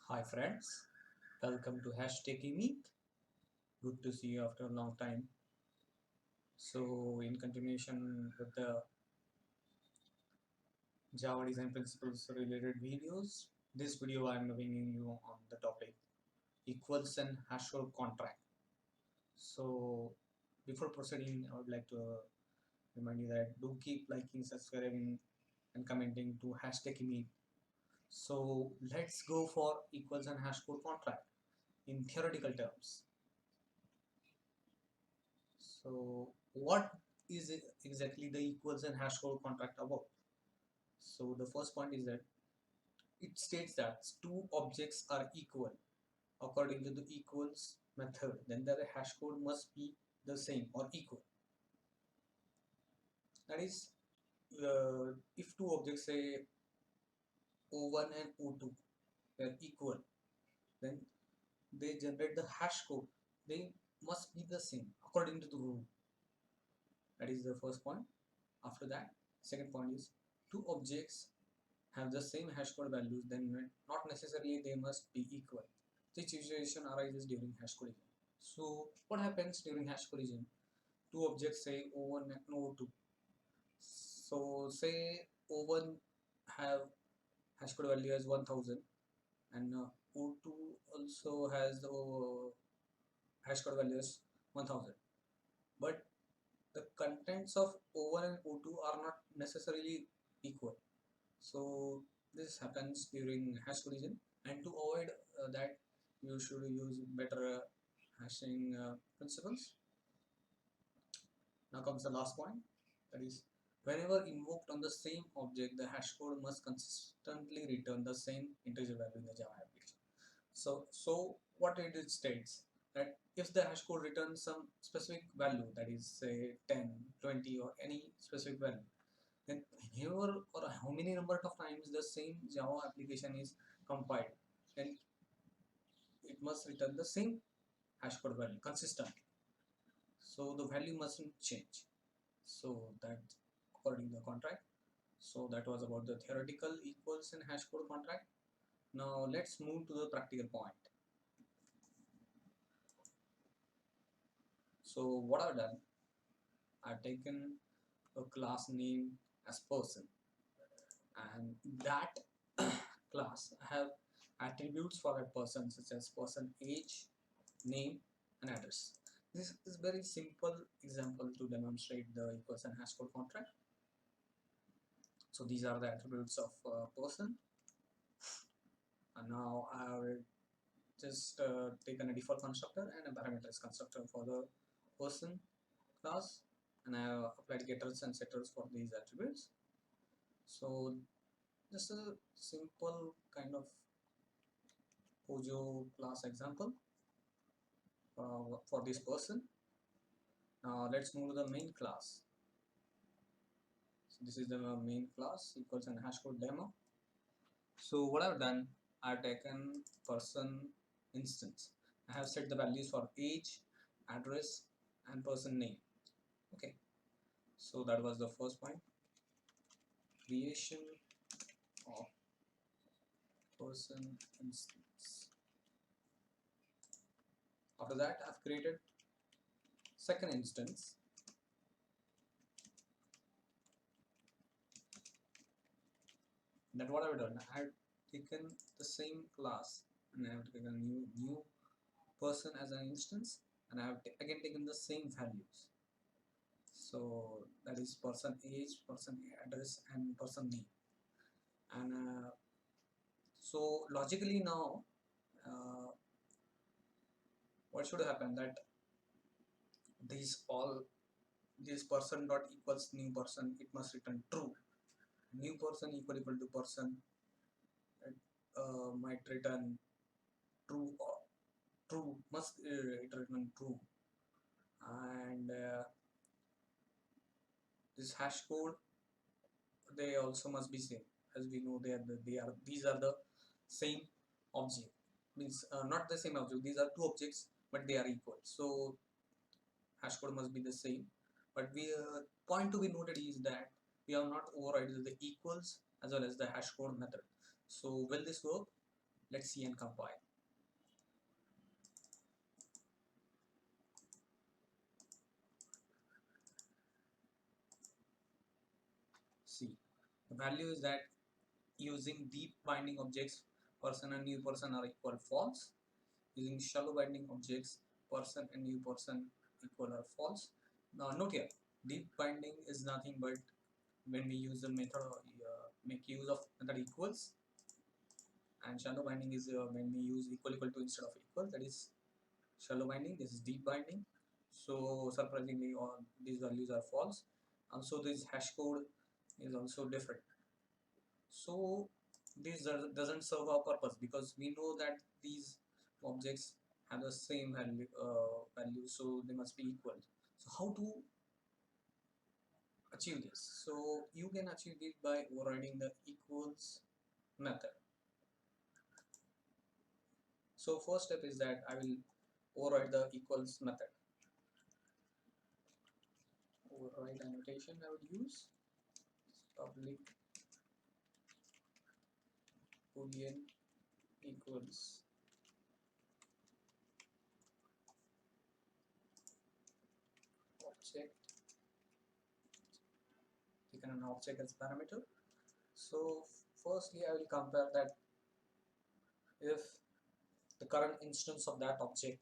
Hi friends, welcome to TechieMit. Good to see you after a long time. So in continuation with the Java design principles related videos, this video I am bringing you on the topic equals and HashCode contract. So before proceeding, I would like to remind you that do keep liking, subscribing and commenting to TechieMit. So let's go for equals and HashCode contract in theoretical terms. So what is exactly the equals and HashCode contract about? So the first point is that it states that two objects are equal according to the equals method. Then the HashCode must be the same or equal. That is, if two objects say O1 and O2 are equal, then they generate the HashCode. They must be the same according to the rule. That is the first point. After that, second point is two objects have the same HashCode values, then not necessarily they must be equal. This situation arises during hash collision. So what happens during hash collision? Two objects say O1 and O2. So say O1 have HashCode value as 1000 and O2 also has the HashCode value as 1000. But the contents of O1 and O2 are not necessarily equal. So this happens during hash collision, and to avoid that, you should use better hashing principles. Now comes the last point, that is, whenever invoked on the same object, the hash code must consistently return the same integer value in the Java application. So what it states that if the hash code returns some specific value, that is say 10, 20 or any specific value, then whenever or how many number of times the same Java application is compiled, then it must return the same hash code value consistently. So the value mustn't change. So that according to the contract. So that was about the theoretical equals and hash code contract. Now let's move to the practical point. So what I've done, I've taken a class name as person, and that class have attributes for a person such as person age, name and address. This is very simple example to demonstrate the equals and hash code contract. So these are the attributes of a person, and now I will just taken a default constructor and a parameters constructor for the person class, and I have applied getters and setters for these attributes. So just a simple kind of POJO class example for this person. Now let's move to the main class. So this is the main class equals and hash code demo. So what I've done, I've taken person instance. I have set the values for age, address and person name. Okay, so that was the first point, creation of person instance. After that, I've created second instance. Then what I've done, I have taken the same class and I have taken a new person as an instance, and I have again taken the same values. So that is person age, person address and person name. And so logically now, uh, what should happen, that these all this person dot equals new person, it must return true. New person equal to person, it might return true, or true must it return true. And this hash code, they also must be same. As we know, these are the same object, means not the same object, these are two objects but they are equal, so hash code must be the same. But we point to be noted is that we have not overridden the equals as well as the hash code method. So will this work? Let's see and compile. See, the value is that using deep binding objects, person and new person are equal false. Using shallow binding objects, person and new person equal or false. Now note here, deep binding is nothing but when we use the method make use of method equals, and shallow binding is when we use equal to instead of equal, that is shallow binding. This is deep binding. So surprisingly all these values are false. Also this hash code is also different. So this doesn't serve our purpose because we know that these objects have the same value, so they must be equal. So how to achieve this? So you can achieve it by overriding the equals method. So first step is that I will override the equals method. Override annotation I would use public boolean equals object, taken an object as parameter. So firstly I will compare that if the current instance of that object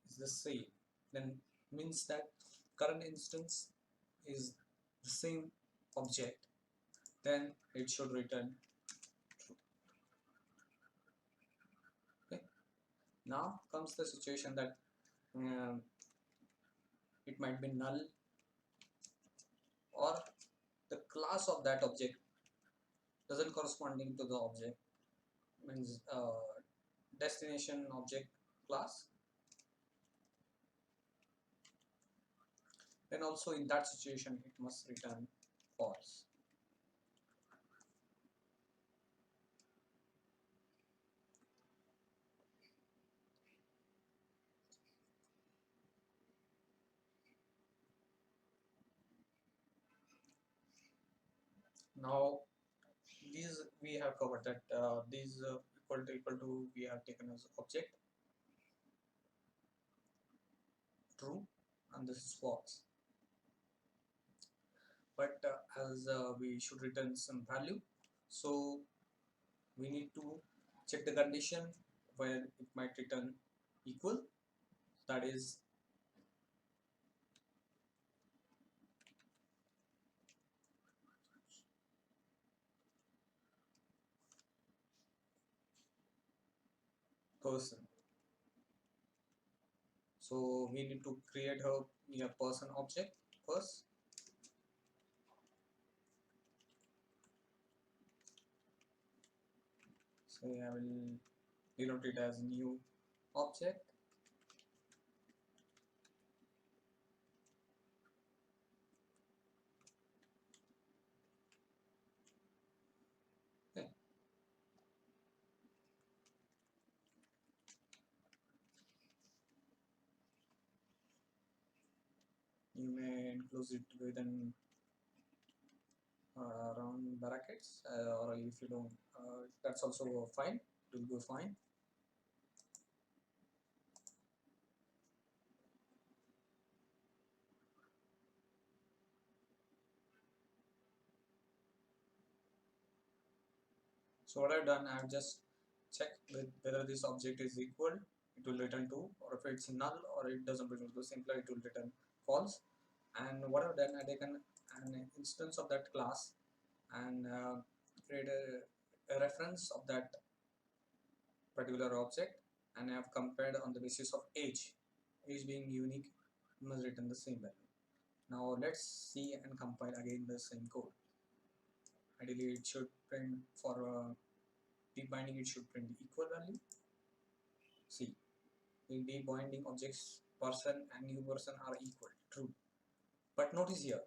is the same, then means that current instance is the same object, then it should return true. Okay, now comes the situation that um, it might be null, or the class of that object doesn't corresponding to the object, means destination object class, then also in that situation it must return false. Now these we have covered that these equal to we have taken as object true, and this is false, but as we should return some value, so we need to check the condition where it might return equal, that is person. So we need to create a person object first. So I will denote it as new object. Okay. You may enclose it within around brackets, or if you don't, that's also fine, it will go fine. So what I've done, I've just checked with whether this object is equal, it will return true, or if it's null or it doesn't return true, simply it will return false. And what I've done, I've taken an instance of that class and create a reference of that particular object, and I have compared on the basis of age being unique must return the same value. Now let's see and compile again the same code. Ideally it should print for deep binding, it should print the equal value. See, in deep binding objects person and new person are equal, true, but notice here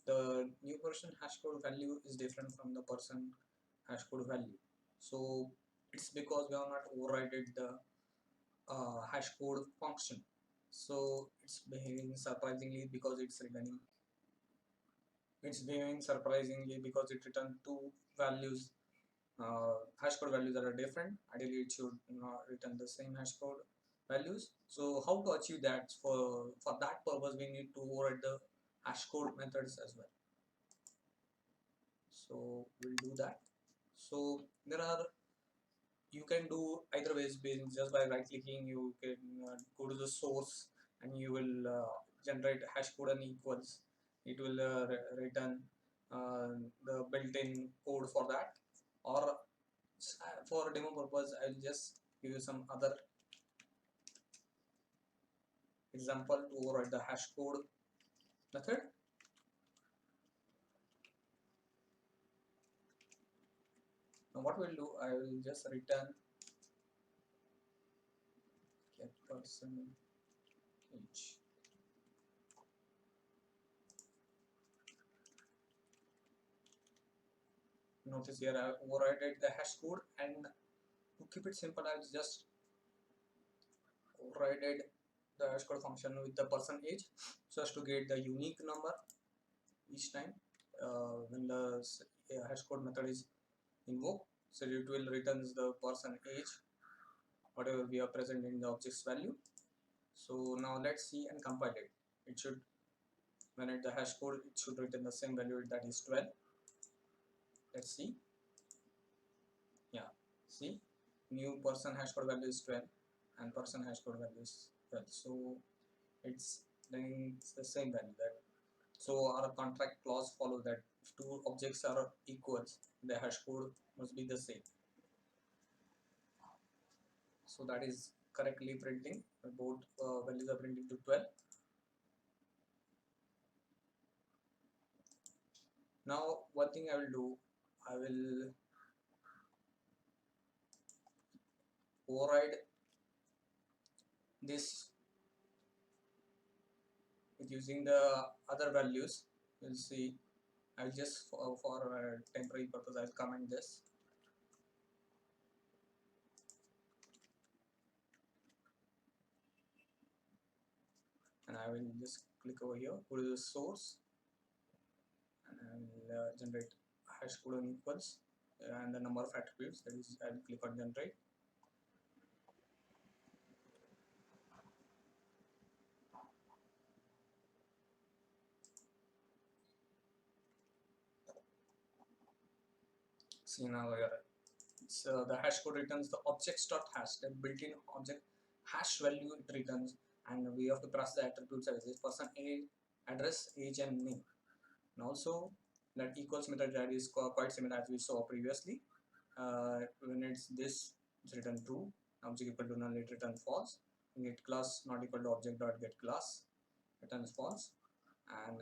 the new person hash code value is different from the person hash code value. So it's because we have not overridden the hash code function, so it's behaving surprisingly because it's returning It's behaving surprisingly because it returned two values, hash code values that are different. Ideally, it should not return the same hash code values. So how to achieve that? For that purpose, we need to override the hash code methods as well. So we'll do that. So there are, you can do either ways, based just by right clicking. You can go to the source and you will generate hash code and equals. It will return uh, the built-in code for that. Or for demo purpose, I will just give you some other example to override the hash code method. Now what we'll do, I will just return get person age. Notice here I overrided the hash code, and to keep it simple, I'll just overrided the hashcode function with the person age so as to get the unique number each time when the hashcode method is invoked. So it will returns the person age whatever we are present in the object's value. So now let's see and compile it. It should, when it the hashcode, it should return the same value, that is 12. Let's see. Yeah, see, new person hashcode value is 12 and person hashcode value is 12. So it's then it's the same value. That so our contract clause follows that if two objects are equals, the hash code must be the same. So that is correctly printing. Both values are printing to 12. Now one thing I will do, I will override this with using the other values. You'll see. I'll just for temporary purpose, I'll comment this. And I will just click over here, go to the source, and I will generate hash code and equals and the number of attributes. That is, I will click on generate. See now here, so the hash code returns the objects.hash, that built-in object hash value it returns, and we have to pass the attributes as this person age, address, age, and name. And also that equals method that is quite similar as we saw previously. When it's this, it's written true. Object equal to null, it return false. Get class not equal to object dot get class, returns false. And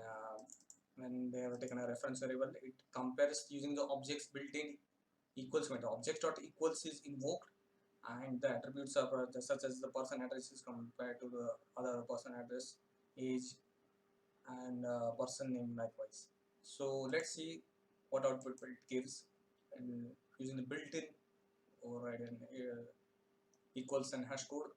when they have taken a reference variable, it compares using the objects built-in equals method. Object dot equals is invoked, and the attributes are such as the person address is compared to the other person address, age, and person name likewise. So let's see what output it gives, and using the built-in override and equals and hash code.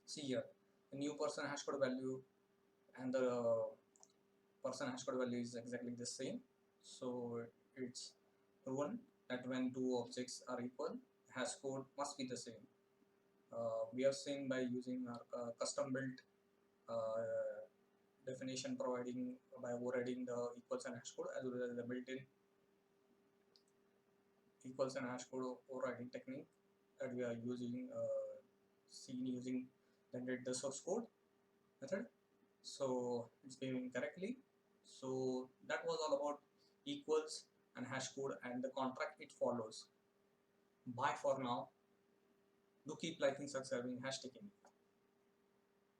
See here, the new person hash code value and the person hash code value is exactly the same. So it's proven that when two objects are equal, hash code must be the same. We have seen by using our custom built definition providing by overriding the equals and hash code, as well as the built-in equals and hash code overriding technique that we are using, seen using generate the source code method. So it's behaving correctly. So that was all about equals and hash code and the contract it follows. Bye for now. Do keep liking, subscribing, #TechieMit.